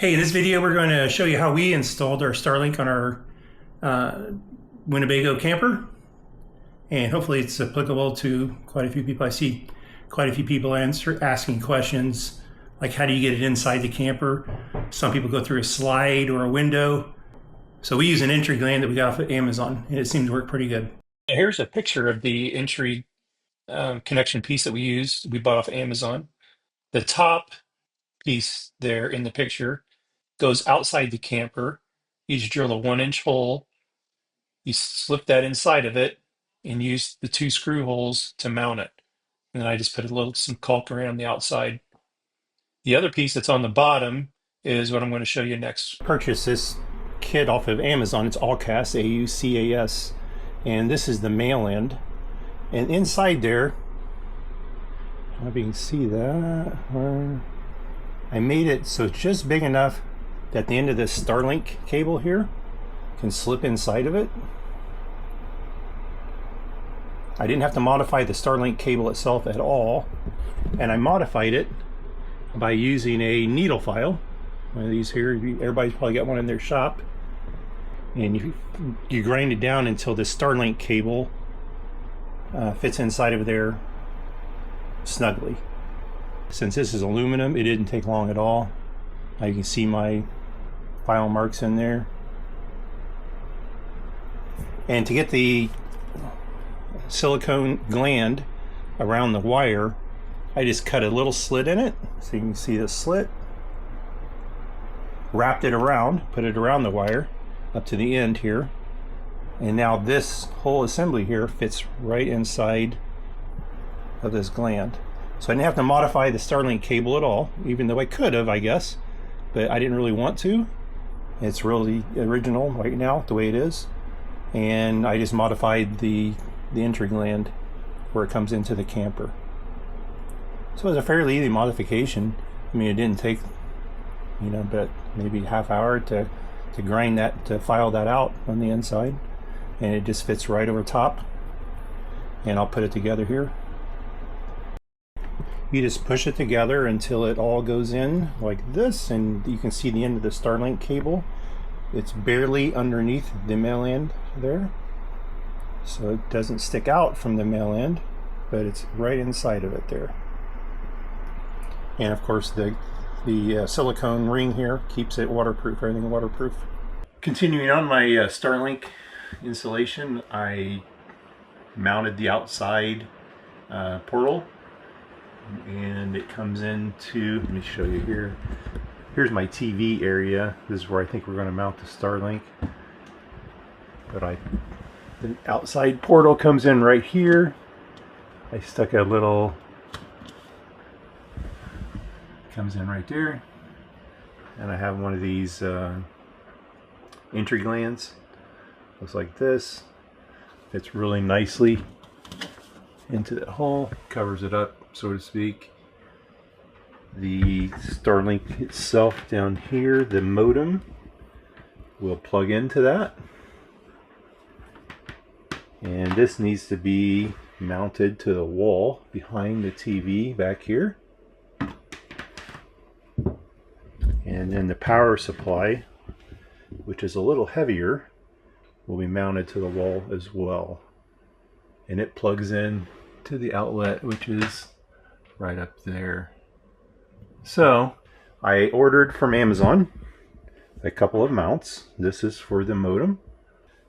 Hey, in this video we're going to show you how we installed our Starlink on our Winnebago camper, and hopefully it's applicable to quite a few people. I see quite a few people asking questions like how do you get it inside the camper. Some people go through a slide or a window. So we use an entry gland that we got off of Amazon, and it seemed to work pretty good. Here's a picture of the entry connection piece that we bought off Amazon. The top piece there in the picture goes outside the camper. You just drill a 1 inch hole, you slip that inside of it, and use the two screw holes to mount it. And then I just put some caulk around the outside. The other piece that's on the bottom is what I'm going to show you next. Purchased this kit off of Amazon. It's AUCAS, AUCAS, and this is the male end. And inside there, I don't know if you can see that. I made it so it's just big enough that the end of this Starlink cable here can slip inside of it. I didn't have to modify the Starlink cable itself at all, and I modified it by using a needle file. One of these here, everybody's probably got one in their shop, and you grind it down until the Starlink cable fits inside of there snugly. Since this is aluminum, it didn't take long at all. Now you can see my file marks in there. And to get the silicone gland around the wire, I just cut a little slit in it, so you can see the slit, wrapped it around, put it around the wire up to the end here, and now this whole assembly here fits right inside of this gland. So I didn't have to modify the Starlink cable at all, even though I could have, I guess, but I didn't really want to. It's really original right now, the way it is. And I just modified the entry gland where it comes into the camper. So it was a fairly easy modification. I mean, it didn't take, but maybe half hour to grind that, to file that out on the inside. And it just fits right over top. And I'll put it together here. You just push it together until it all goes in like this, and you can see the end of the Starlink cable. It's barely underneath the male end there, so it doesn't stick out from the male end, but it's right inside of it there. And of course the silicone ring here keeps it waterproof, everything waterproof. Continuing on my Starlink installation, I mounted the outside portal, and it comes into, let me show you here. Here's my TV area. This is where I think we're going to mount the Starlink. But the outside portal comes in right here. I stuck a little, comes in right there. And I have one of these entry glands. Looks like this. Fits really nicely into the hole, covers it up, so to speak. The Starlink itself down here, the modem, will plug into that. And this needs to be mounted to the wall behind the TV back here. And then the power supply, which is a little heavier, will be mounted to the wall as well. And it plugs in to the outlet, which is right up there. So I ordered from Amazon a couple of mounts. This is for the modem.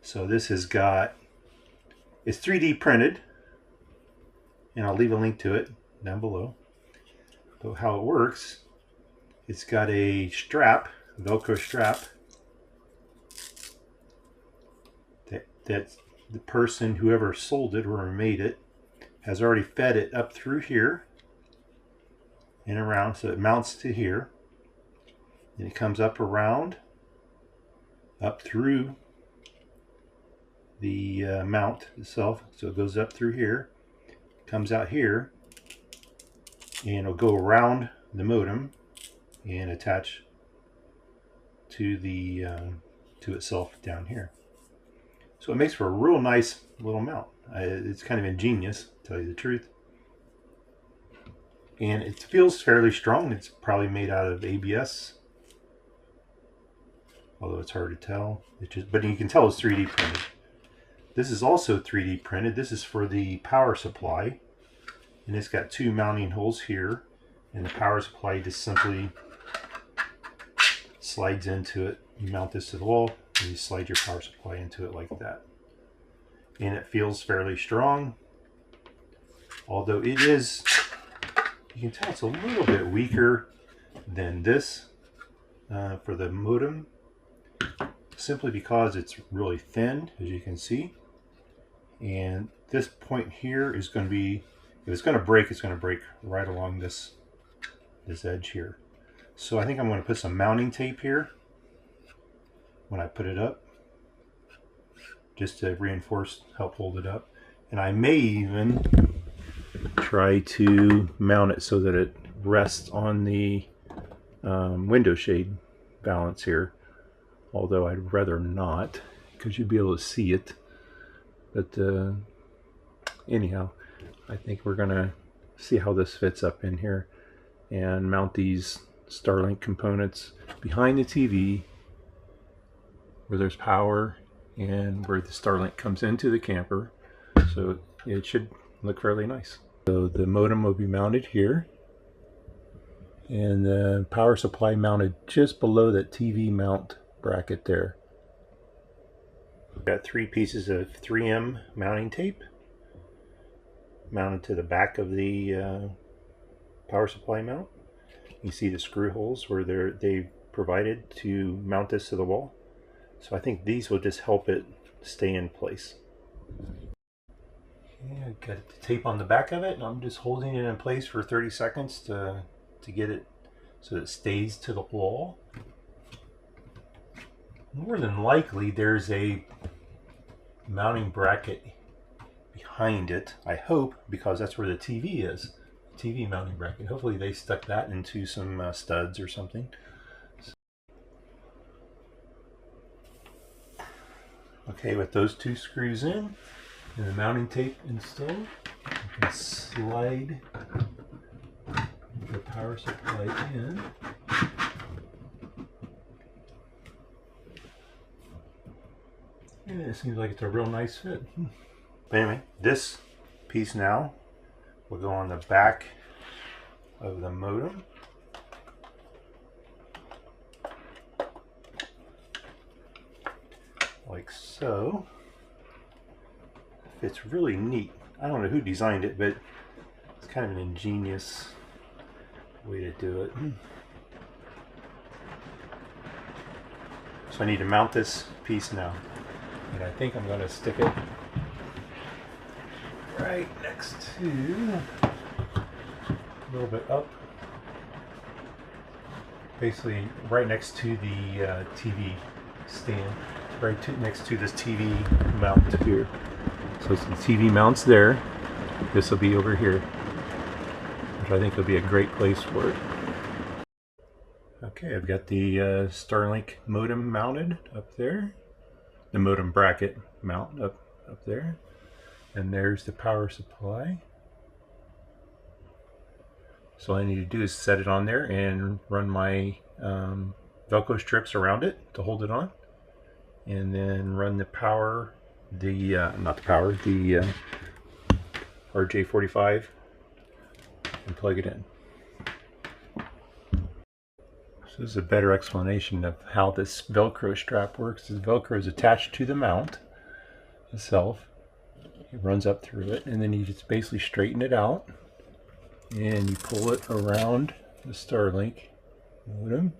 So this has got, it's 3D printed, and I'll leave a link to it down below. So how it works, it's got a strap, a Velcro strap, that the person, whoever sold it or made it, has already fed it up through here and around, so it mounts to here, and it comes up around, up through the mount itself, so it goes up through here, comes out here, and it'll go around the modem and attach to the to itself down here. So it makes for a real nice little mount. It's kind of ingenious, to tell you the truth. And it feels fairly strong. It's probably made out of ABS although it's hard to tell. But you can tell it's 3D printed. This is also 3D printed. This is for the power supply, and it's got 2 mounting holes here, and the power supply just simply slides into it. You mount this to the wall, and you slide your power supply into it like that. And it feels fairly strong, although it is, you can tell it's a little bit weaker than this for the modem, simply because it's really thin, as you can see. And this point here is going to be, if it's going to break, it's going to break right along this edge here. So I think I'm going to put some mounting tape here when I put it up, just to reinforce, help hold it up. And I may even try to mount it so that it rests on the window shade valance here, although I'd rather not, because you'd be able to see it. But anyhow, I think we're gonna see how this fits up in here and mount these Starlink components behind the TV where there's power and where the Starlink comes into the camper, so it should look fairly nice. So the modem will be mounted here, and the power supply mounted just below that TV mount bracket there. Got 3 pieces of 3M mounting tape mounted to the back of the power supply mount. You see the screw holes where they provided to mount this to the wall. So I think these will just help it stay in place. Okay, I've got the tape on the back of it, and I'm just holding it in place for 30 seconds to get it so it stays to the wall. More than likely there's a mounting bracket behind it, I hope, because that's where the TV is. TV mounting bracket. Hopefully they stuck that into some studs or something. Okay, with those 2 screws in and the mounting tape installed, you can slide the power supply in. And it seems like it's a real nice fit. But anyway, this piece now will go on the back of the modem. Like so. It's really neat. I don't know who designed it, but it's kind of an ingenious way to do it. So I need to mount this piece now. And I think I'm going to stick it right next to, a little bit up, basically right next to the TV stand, right next to this TV mount here. So the TV mounts there. This will be over here, which I think will be a great place for it. Okay, I've got the Starlink modem mounted up there. The modem bracket mount up there. And there's the power supply. So all I need to do is set it on there and run my Velcro strips around it to hold it on. And then run the power, the RJ45, and plug it in. So this is a better explanation of how this Velcro strap works. The Velcro is attached to the mount itself. It runs up through it, and then you just basically straighten it out, and you pull it around the Starlink modem,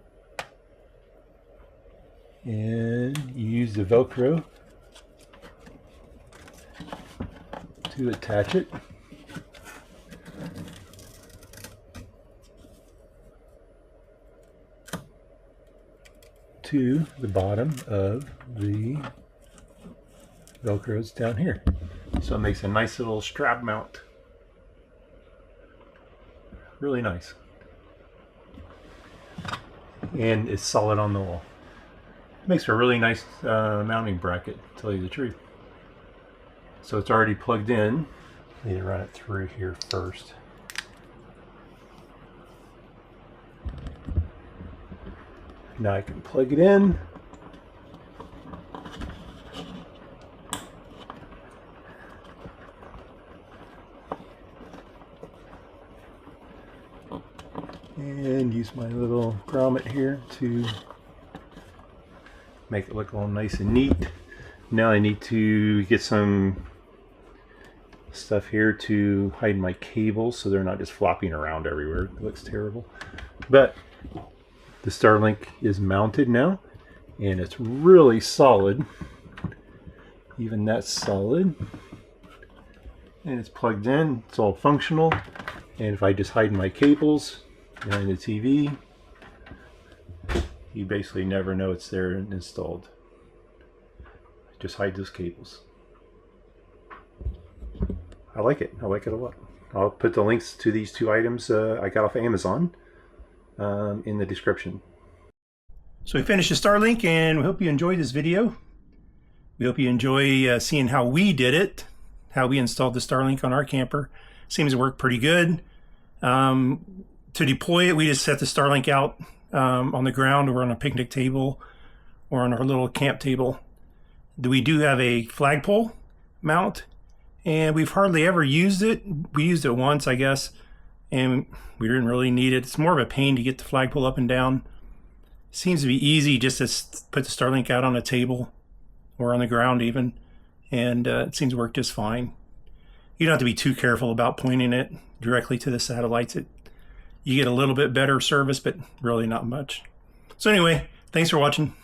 and you use the Velcro to attach it. To the bottom of the Velcros down here. So it makes a nice little strap mount. Really nice. And it's solid on the wall. It makes for a really nice mounting bracket, to tell you the truth. So it's already plugged in. Need to run it through here first. Now I can plug it in And use my little grommet here to make it look all nice and neat. Now I need to get some stuff here to hide my cables so they're not just flopping around everywhere. It looks terrible. But the Starlink is mounted now, and it's really solid. Even that's solid. And it's plugged in, it's all functional. And if I just hide my cables behind the TV, you basically never know it's there and installed. Just hide those cables. I like it. I like it a lot. I'll put the links to these two items I got off Amazon in the description. So we finished the Starlink, and we hope you enjoyed this video. We hope you enjoy seeing how we did it, how we installed the Starlink on our camper. Seems to work pretty good. To deploy it, we just set the Starlink out on the ground or on a picnic table or on our little camp table. We do have a flagpole mount, and we've hardly ever used it. We used it once, I guess, and we didn't really need it. It's more of a pain to get the flagpole up and down. Seems to be easy just to put the Starlink out on a table or on the ground even, and it seems to work just fine. You don't have to be too careful about pointing it directly to the satellites. You get a little bit better service, but really not much. So anyway, thanks for watching.